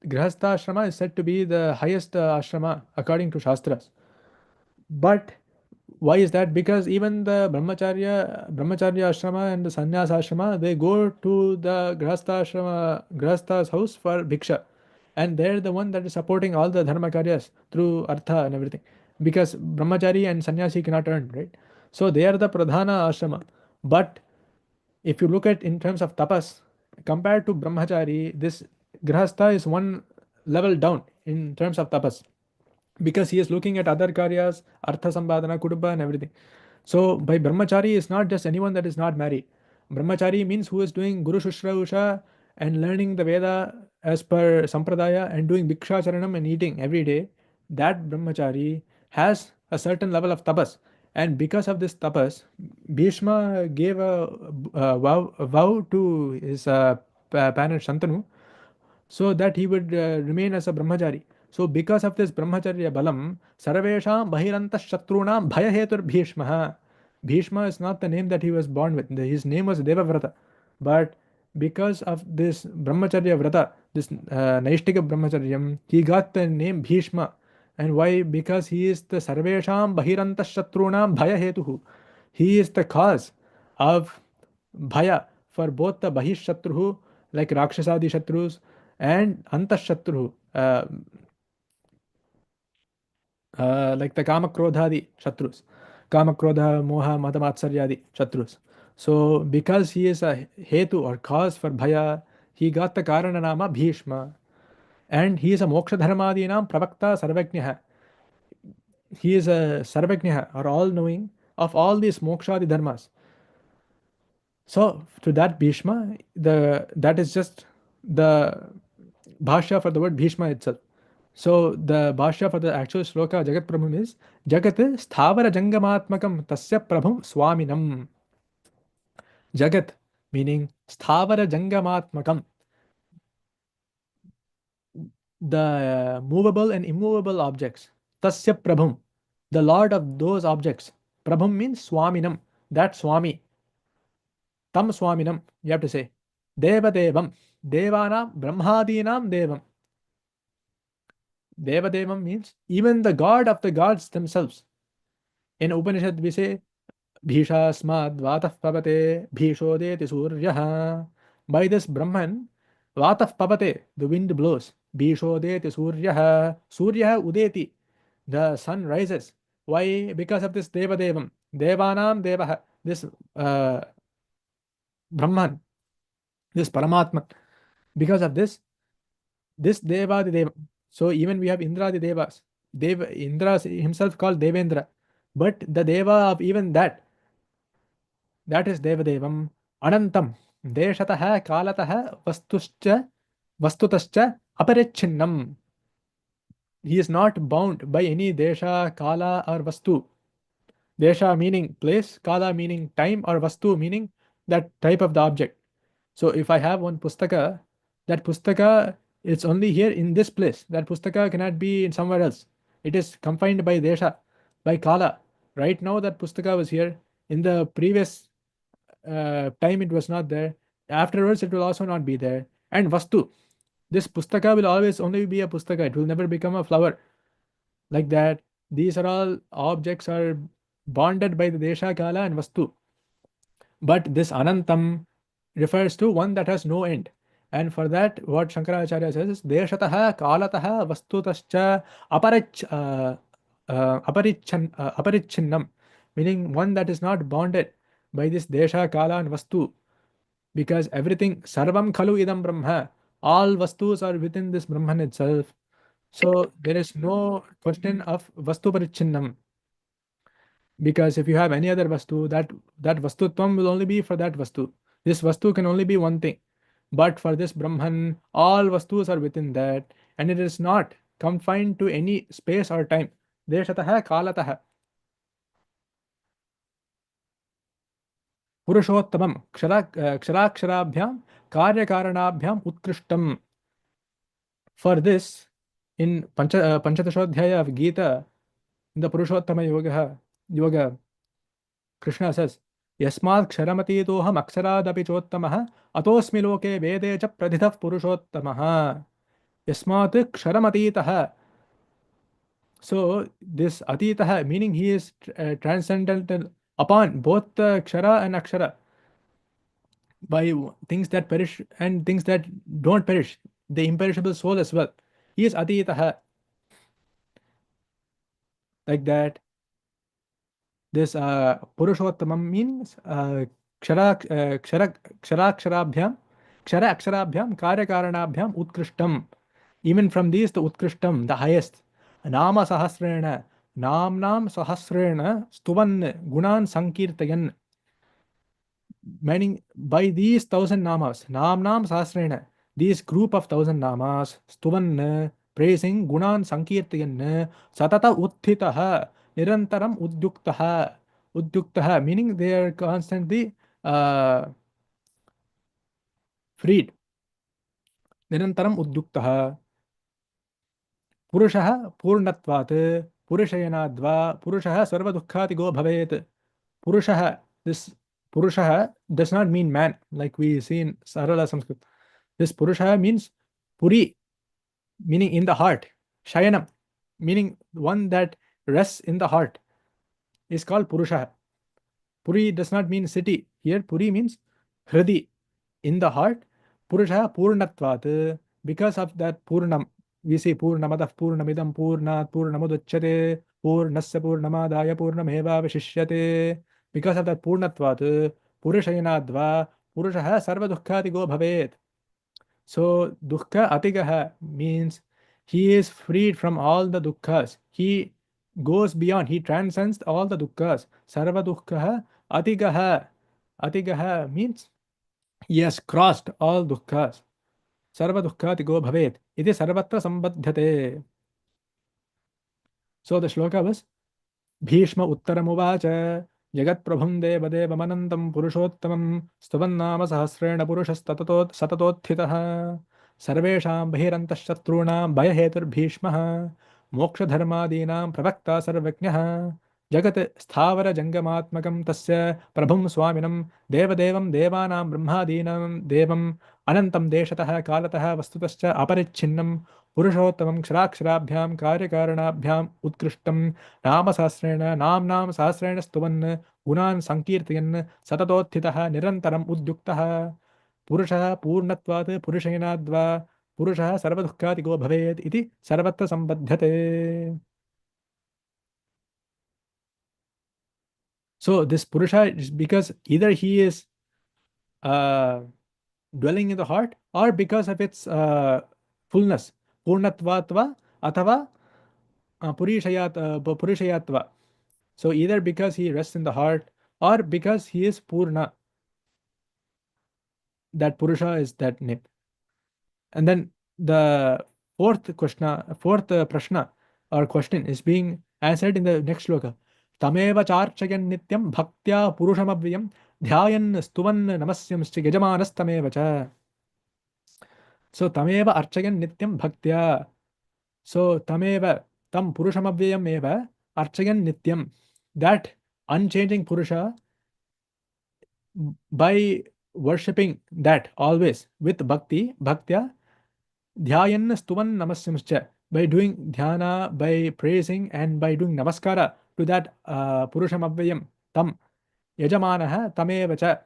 Grihastha Ashrama is said to be the highest ashrama according to Shastras. But why is that? Because even the brahmacharya ashrama and the sannyas ashrama, they go to the grihastha's house for bhiksha, and they're the one that is supporting all the dharma karyas through artha and everything, because brahmachari and sannyasi cannot earn, right? So they are the pradhana ashrama. But if you look at in terms of tapas, compared to brahmachari, this grihastha is one level down in terms of tapas, because he is looking at other karyas, artha sambhadana, kudubba and everything. So by brahmachari is not just anyone that is not married. Brahmachari means who is doing guru shushrusha and learning the Veda as per sampradaya and doing bhiksha charanam and eating every day. That brahmachari has a certain level of tapas. And because of this tapas, Bhishma gave a vow to his parent Shantanu, so that he would remain as a brahmachari. So because of this brahmacharya balam, sarvesham bahiranta shatrunam bhayahetur bhishmaha. Bhishma is not the name that he was born with. His name was Devavrata. But because of this brahmacharya vrata, this naishtika brahmacharyam, he got the name Bhishma. And why? Because he is the sarvesham bahiranta shatrunam bhayahetuhu. He is the cause of bhaya for both the bahishatruhu, like rakshasadi shatrus, and antashatruhu, like the kamakrodhadi shatrus, kamakrodha, moha, madamatsarya shatrus. So because he is a hetu or cause for bhaya, he got the karana nama Bhishma. And he is a moksha dharmadinam pravakta sarvajnaha. He is a sarvajnaha, or all-knowing of all these mokshadi dharmas. So to that Bhishma, that is just the bhashya for the word Bhishma itself. So the bhashya for the actual shloka Jagat Prabhum is Jagat Sthavara Jangamatmakam Tasya Prabhum Swaminam. Jagat meaning Sthavara Jangamatmakam, the movable and immovable objects. Tasya Prabhum, the lord of those objects. Prabhum means Swaminam, that Swami. Tam Swaminam, you have to say. Deva Devam, Devanam, Brahmadinam Devam. Deva Devam means even the god of the gods themselves. In Upanishad we say Bhishasmad Vatah Pavate Bhishodeti Suryaha. By this Brahman, Vatah Pavate, the wind blows. Bhishodeti Suryaha. Suryaha Udeti, the sun rises. Why? Because of this Deva Devam. Devanam Devaha. This Brahman, this Paramatman. Because of this Devadi Deva. So even we have Indra the Devas. Indra himself called Devendra. But the Deva of even that is Devadevam. Anantam. Deshataha Kalataha Vastutascha Aparechinnam. He is not bound by any Desha, Kala or Vastu. Desha meaning place, Kala meaning time, or Vastu meaning that type of the object. So if I have one pustaka, that pustaka is only here in this place. That pustaka cannot be in somewhere else. It is confined by Desha, by Kala. Right now that pustaka was here. In the previous time it was not there. Afterwards it will also not be there. And Vastu, this pustaka will always only be a pustaka. It will never become a flower. Like that, these are all objects are bonded by the Desha, Kala and Vastu. But this Anantam refers to one that has no end. And for that, what Shankaracharya says is Deshataha, Kalataha, Vastutascha, Aparichinnam, meaning one that is not bonded by this Desha, Kala and Vastu. Because everything, Sarvam Khalu Idam Brahma, all Vastus are within this Brahman itself. So there is no question of Vastu Parichinnam. Because if you have any other Vastu, that Vastutvam will only be for that Vastu. This Vastu can only be one thing. But for this Brahman, all Vastus are within that, and it is not confined to any space or time. Deshataha Kalataha. Purushottamam Ksharaksharaabhyam Karyakaranaabhyam Utkrishtam. For this, in Panchadashodhyaya of Gita, in the Purushottama Yoga, Krishna says, Yasmat Ksharamati-toham aksaradapi chottamaha atosmi loke vede cha pradhitav purushottamaha. Yasmat Ksharamati-taha. So this Atitaha, meaning he is transcendental upon both the Kshara and Akshara, by things that perish and things that don't perish, the imperishable soul as well. He is Atitaha. Like that. This Purushottamam means Ksharaksharaabhyam, Karyakaranaabhyam, Utkrishtam. Even from these, the Utkrishtam, the highest. Nama Sahasrena, Namnam Sahasrena, Stuvan, Gunan Sankirtayan. Meaning by these 1,000 namas, Namnam Sahasrena, these group of 1,000 namas, Stuvan, praising Gunan Sankirtayan, Satata Utthitaha, Nirantaram Udyuktaha. Udyuktaha, meaning they are constantly freed. Nirantaram Udyuktaha. Purushaha Purnatvat, Purushayanadva, Purushaha Sarvadukkhatigo Bhavet. Purushaha, this Purushaha does not mean man, like we see in Sarala Sanskrit. This Purushaha means Puri, meaning in the heart. Shayanam, meaning one that rests in the heart, is called Purushaha. Puri does not mean city. Here Puri means Hridi, in the heart. Purushaha Purnatvat, because of that Purnam. We say Purnamadah Purnamidam Purnat Purnamudachyate Purnasya Purnamadaya Purnameva Vishishyate. Because of that Purnatvat, Purushayanadva, Purushaha Sarva Dukkhatigo Bhavet. So Dukkha Atigaha means he is freed from all the dukkha's. He goes beyond, he transcends all the dukkha's. Sarva Dukkha Atigaha. Atigaha means he has crossed all dukkha's. Sarva Dukkhatigo Bhavet. Iti Sarvatra Sambadhyate. So the shloka was Bhishma Uttaramuvacha Jagatprabhum Devadevamanantam Purushottamam Stavannama Sahasrena Purushastatatot Sarvesham Bhirantashchatrunam Bhayahetur Bhishmaha Mokshadharmadinam Pravakta Sarvajnaha Jagat Sthavara Jangamatmakam Tasya Prabhum Swaminam Devadevam Devanam Brahmadinam Devam Anantam Deshataha Kalataha Vastutascha Aparichinnam Purushottamam Ksharaksharaabhyam Karyakaranaabhyam Utkrishtam Nama Sahasrena Namnam Sahasrena Stuvan Gunan Sankirtayan Satatothitaha Nirantaram Udyuktaha Purushaha Purnatvat Purushayanadva Purushaha Sarvadukkhatigo Bhavet Iti Sarvatra Sambadhyate. So this Purusha is because either he is dwelling in the heart or because of its fullness. Purnatvatva athava Purishayatva. So either because he rests in the heart or because he is Purna. That Purusha is that name. And then the fourth prashna or question is being answered in the next shloka. तमेव चार्चयन् नित्यं भक्त्या पुरुषमव्ययं ध्यायन् स्तुवन् नमस्यंश्च यजमानस्तमेव च. So tameva archayan nityam bhaktya. So tameva tam purushamavyayam eva archayan nityam. That unchanging purusha, by worshipping that always with bhakti, bhaktya, dhyayan stuvan namasyamscha. By doing dhyana, by praising and by doing namaskara to that purushamavyayam tam yajamanaha tameva cha.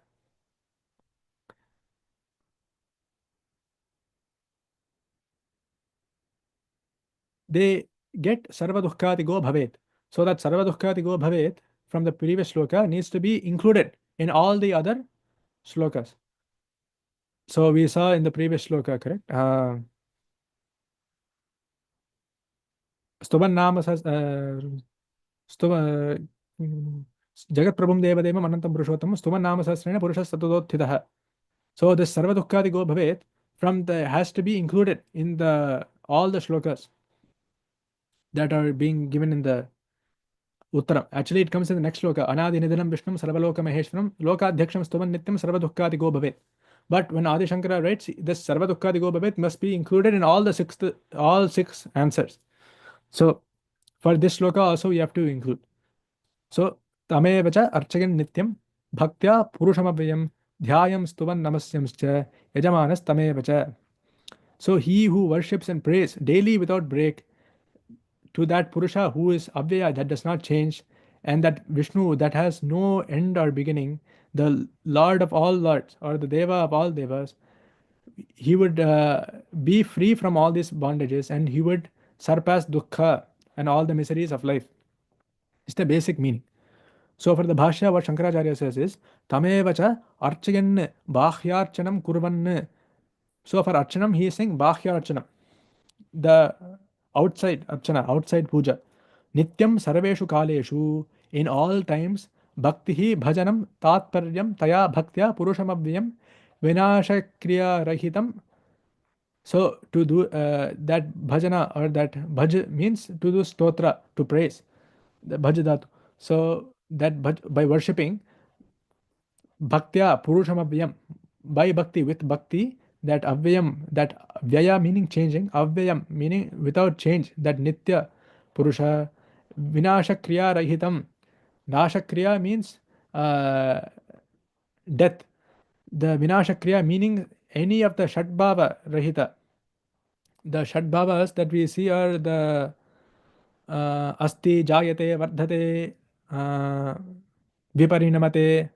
They get sarva dukkati go bhavet. So that sarva dukkati go bhavet from the previous shloka needs to be included in all the other shlokas. So we saw in the previous shloka, correct? Stuvan nama stuva jagat prabhum devadevam anantam purushottam stuvan nama sahasrena purushas satudotthitaha. So this sarva dukkati go bhavet from the has to be included in the all the shlokas that are being given in the Uttaram. Actually, it comes in the next shloka. Anadi nidhanam Vishnum sarvaloka maheshwaram lokadhyaksham stuvan nityam sarva dukkati go bhavet. But when Adi Shankara writes, this sarva dukkati go bhavet must be included in all six answers. So for this shloka also we have to include. So tameva cha archayan nityam bhaktya purushamavyam dhyayam stuvan namasyamscha yajamanas tameva cha. So he who worships and prays daily without break to that Purusha who is Avyaya, that does not change, and that Vishnu that has no end or beginning, the Lord of all Lords or the Deva of all Devas, he would be free from all these bondages and he would surpass dukkha and all the miseries of life. It's the basic meaning. So for the Bhashya, what Shankaracharya says is, Tamevacha archayan bhahyarchanam kurvan. So for archanam, he is saying bhahyarchanam, the outside archana, outside puja. Nityam sarveshu kaleshu, in all times, bhaktihi bhajanam tatparyam taya bhaktya purushamavyam vinashakriya rahitam. So to do that bhajana or that bhaj means to do stotra, to praise, the bhajadatu. So that by worshipping bhaktya purushamavyam, by bhakti, with bhakti, that avyam, that vyaya meaning changing, avyam meaning without change, that nitya purusha, vinashakriya rahitam. Nashakriya means death. The vinashakriya meaning any of the shadbhava rahita. The shadbhavas that we see are the asti, jayate, vardhate, viparinamate,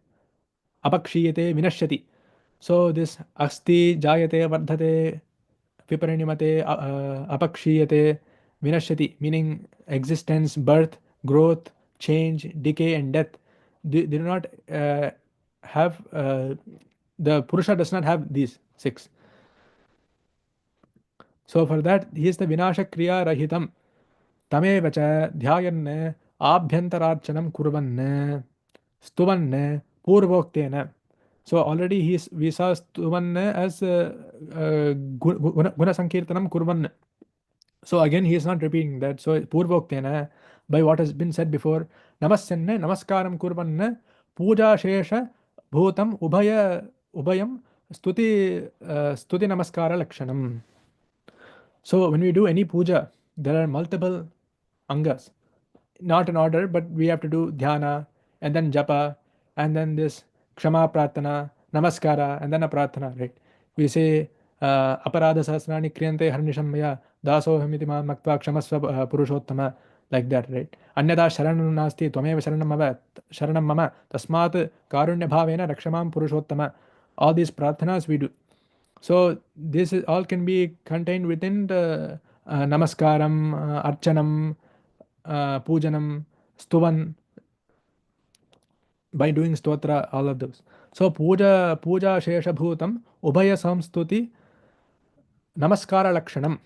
apakshiyate, vinashyati. So this asti, jayate, vardhate, viparinamate, apakshiyate, vinashyati, meaning existence, birth, growth, change, decay, and death. They do not have, the Purusha does not have these six. So for that, he is the vinashakriya rahitam. Tameva cha dhyayan abhyantararchanam kurvan stuvan purvoktena. So already we saw stuvan as guna sankirtanam kurvan. So again he is not repeating that. So purvoktena, by what has been said before, namasyanne namaskaram kurvan puja shesha bhutam ubhayam stuti namaskara lakshanam. So when we do any puja, there are multiple angas, not in order, but we have to do dhyana and then japa and then this kshama pratana, namaskara and then a pratana, right? We say aparadha sahasrani kriyante harnisham maya dasohamiti ma maktva kshamasva purushottama, like that, right? Anyada sharanam nasti tvameva sharanam mama tasmat karunya bhavena rakshamam purushottama. All these prathanas we do. So this is all can be contained within the namaskaram, archanam, pujanam, stuvan, by doing stotra, all of those. So puja shesha bhutam ubhaya samstuti namaskara lakshanam.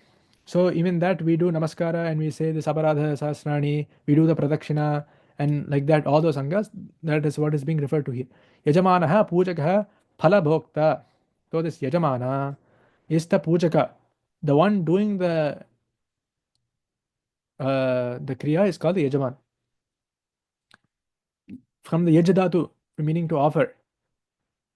So even that we do namaskara and we say this aparadha sahasrani, we do the pradakshina and like that, all those angas, that is what is being referred to here. Yajamanaha pujakaha phala bhokta. So this yajamana is the pujaka. The one doing the kriya is called the yajaman. from the yajadatu, meaning to offer.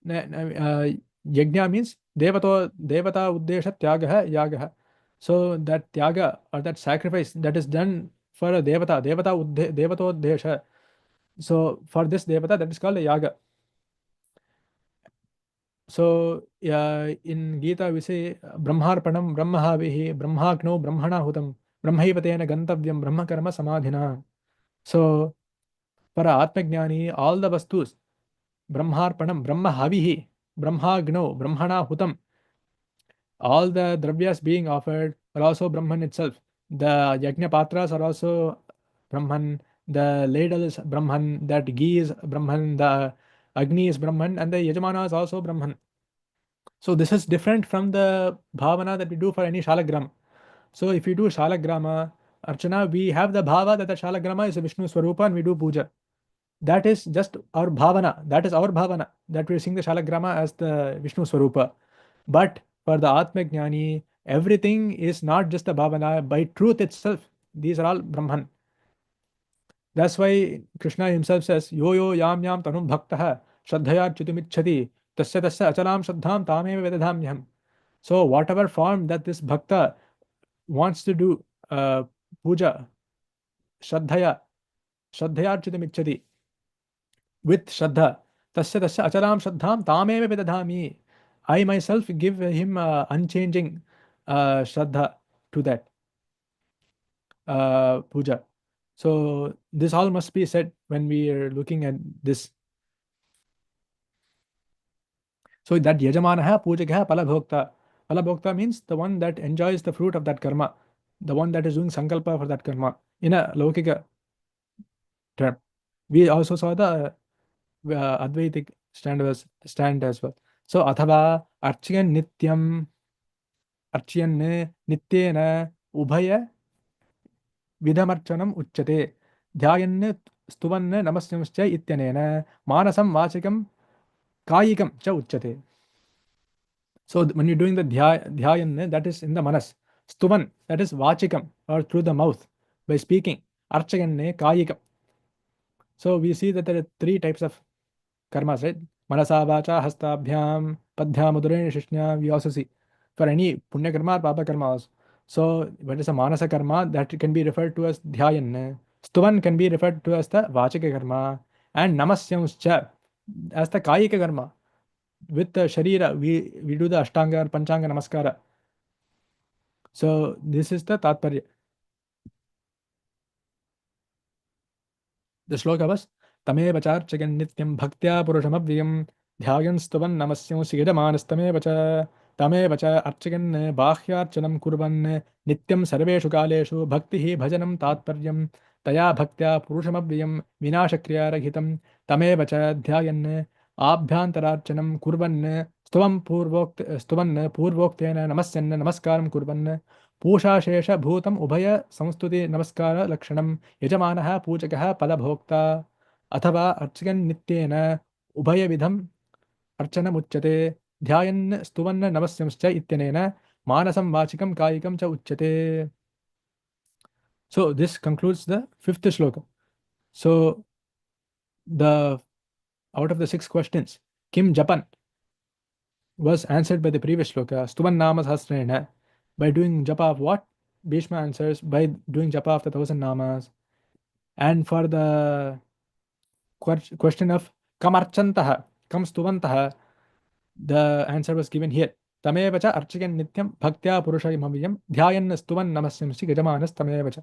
Yajna means devata uddesha tyagah yagah. So that tyaga or that sacrifice that is done for a devata uddesha. So for this devata, that is called a yaga. So in Gita we say Brahmarpanam Brahmahavihi Brahmagno Brahmana Hutam Brahmaivatena Gantavyam Brahma Karma Samadhina. So for Atmagnani, all the vastus Brahmarpanam Brahmahavihi Brahmagno Brahmana Hutam, all the dravyas being offered are also Brahman itself. The Yajna Patras are also Brahman, the ladle is Brahman, that ghee is Brahman, the Agni is Brahman, and the Yajamana is also Brahman. So this is different from the bhavana that we do for any shalagram. So if we do shalagrama archana, we have the bhava that the shalagrama is a Vishnu Swarupa and we do puja. That is just our bhavana. That is our bhavana, that we sing the shalagrama as the Vishnu Swarupa. But for the Atmagnani, everything is not just a bhavana. By truth itself, these are all Brahman. That's why Krishna himself says, Yo yo yam yam tanum bhaktaha shraddhaya chitumicchati tasya tasya achalam shraddham tameva vedadhamyam. So whatever form that this bhakta wants to do puja, shraddhaya chitumicchati, with shraddha, tasya tasya achalam shraddham tameva vedadhami. I myself give him unchanging shraddha to that puja. So this all must be said when we are looking at this. So that yajamanaha pujakaha palabhokta. Palabhokta means the one that enjoys the fruit of that karma, the one that is doing sankalpa for that karma in a laukika term. We also saw the Advaitic stand as well. So athava archyan nityena ubhaya vidhamarchanam uchyate dhyayanne stuvanne namasyamscha ityanena manasam vachikam kayikam cha uchyate. So when you're doing the dhyayan, that is in the manas. Stuvan, that is vachikam, or through the mouth, by speaking. Archayanne kayikam. So we see that there are three types of karmas, right? Manasa vacha hastabhyam padhyam udurena shishnya. We also see for any punya karma or papa karma also. So when it's a manasa karma, that can be referred to as dhyayan. Stuvan can be referred to as the vachika karma, and namasyamscha as the kayika karma. With the sharira, we do the ashtanga or panchanga namaskara. So this is the tatparya. The shloka was Tameva charchagan nityam bhaktya purushamavyam dhyayan stuvan namasyam sigidamanstameva cha Tameva cha archagan bahyarchanam kurvan nityam sarveshu kaleshu bhaktihi bhajanam tatparyam taya bhaktya purushamavyam vinashakriya rahitam Tameva cha dhyayan abhyantararchanam kurvan stuvan purvoktena namasyan namaskaram kurvan पूषाशेष भूतम उभय संस्तुति नमस्कार लक्षणम यजमानः पूजकः फलभोक्ता अथवा अर्चकन् नित्येन उभय विधम अर्चनमुच्यते ध्यायन् स्तुवन् नमस्यंश्च इत्यनेन मानसं वाचिकं कायिकं च उच्यते. So this concludes the fifth shloka. So the out of the 6 questions, Kim Japan was answered by the previous shloka, Stuvan Nama Sahasrena. By doing japa of what? Bhishma answers by doing japa of the 1000 namas. And for the question of kam archantaha, kam stuvantaha, the answer was given here. Tamevacha archakan nityam bhaktya purushayamaviyam dhyayan stuvan namasyamsi gajamanas tamevacha.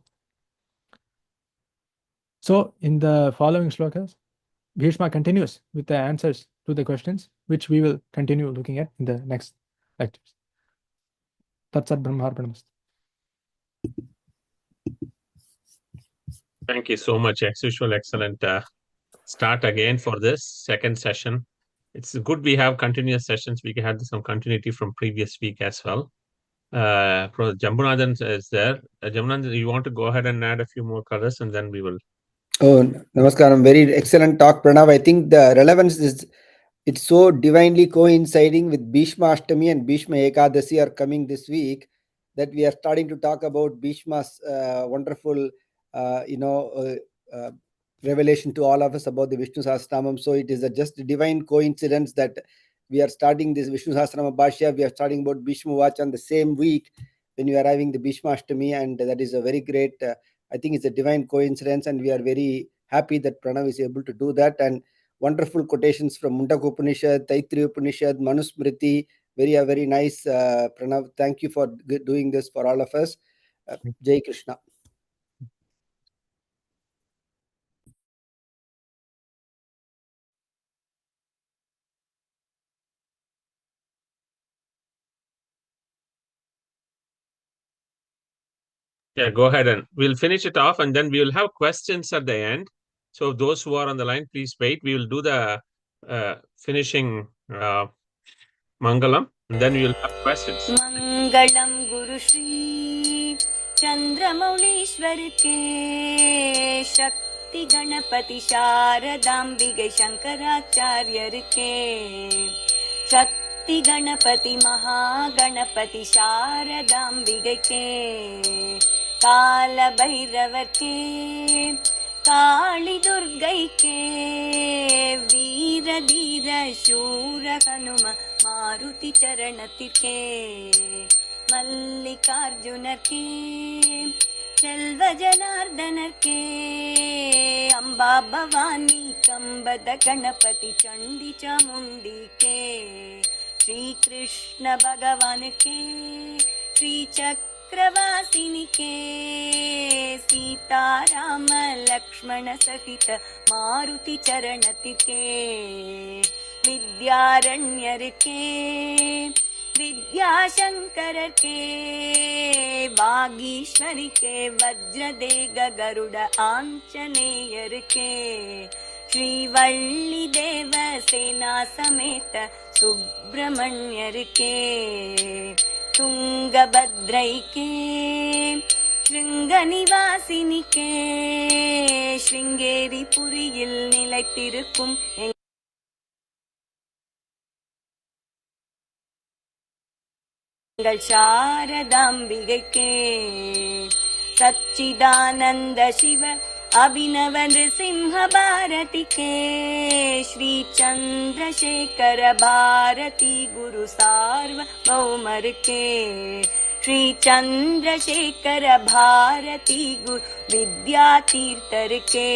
So in the following shlokas, Bhishma continues with the answers to the questions, which we will continue looking at in the next lectures. Tatsat Brahmarpanamastu. Thank you so much. As usual, excellent start again for this second session. It's good we have continuous sessions. We had some continuity from previous week as well. Jambunathan is there. Jambunathan, you want to go ahead and add a few more colors and then we will. Oh, namaskaram. Very excellent talk, Pranav. I think the relevance is it's so divinely coinciding with Bhishma Ashtami and Bhishma Ekadasi are coming this week that we are starting to talk about Bhishma's wonderful, revelation to all of us about the Vishnu Sahasranamam. So it is just a divine coincidence that we are starting this Vishnu Sahasranama Bhashya. We are starting about Bhishma Vacha on the same week when we are having the Bhishma Ashtami, and that is a very great, I think it's a divine coincidence, and we are very happy that Pranav is able to do that. And wonderful quotations from Mundaka Upanishad, Taittiriya Upanishad, Manusmriti. Very nice, Pranav. Thank you for doing this for all of us. Jai Krishna. Yeah, go ahead and we'll finish it off, and then we will have questions at the end. So those who are on the line, please wait. We will do the finishing Mangalam, and then we will have questions. Mangalam Guru Shri Chandramaulishwar ke Shakti Ganapati Sharadambiga Shankaracharyar ke Shakti Ganapati Mahaganapati Sharadambiga ke Kala Bhairavar ke Kali Durgai ke Veera Dheera Shura Hanuma Maruti Charanatirke Mallikarjunar ke Selva Janardanar ke Amba Bhavani Kambada Ganapati Chandi Chamundi ke Shri Krishna Bhagavan ke Shri Chakravasini ke Sita Rama Lakshmana Sahita Maruti Charanatirke Vidyaranyar ke Vidya Shankar ke Vagishwari ke Vajradega Garuda Anjaneyar ke Shri Valli Deva Sena Sameta Subramanyar ke Tungabhadrai ke Shringanivasini ke Shringeri Puriyil Nilaithirukkum Sharadambigai ke Satchidananda Shiva Abhinava Nrsimha Bharati ke Shri Chandrasekhara Bharati Guru Sarva Bhaumar ke Shri Chandrasekhara Bharati Guru Vidya Tirthar ke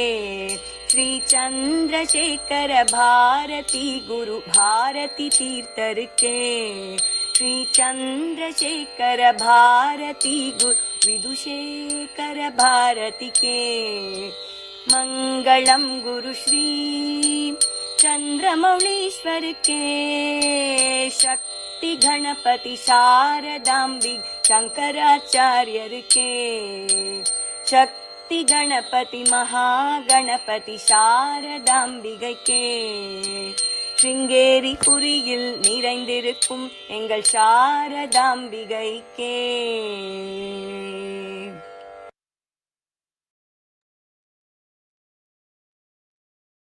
Shri Chandrasekhara Bharati Guru Bharati Tirthar ke Shri Chandrasekhara Bharati Guru Vidushekara Bharati ke Mangalam Guru Shri Chandramaulishwar ke Shakti Ganapati Sharadambig Shankaracharyar ke Shakti Ganapati Mahaganapati Sharadambigai ke Shringeri Puriyil நிறைந்திருக்கும் எங்கள் சாரதாம்பிகைக்கே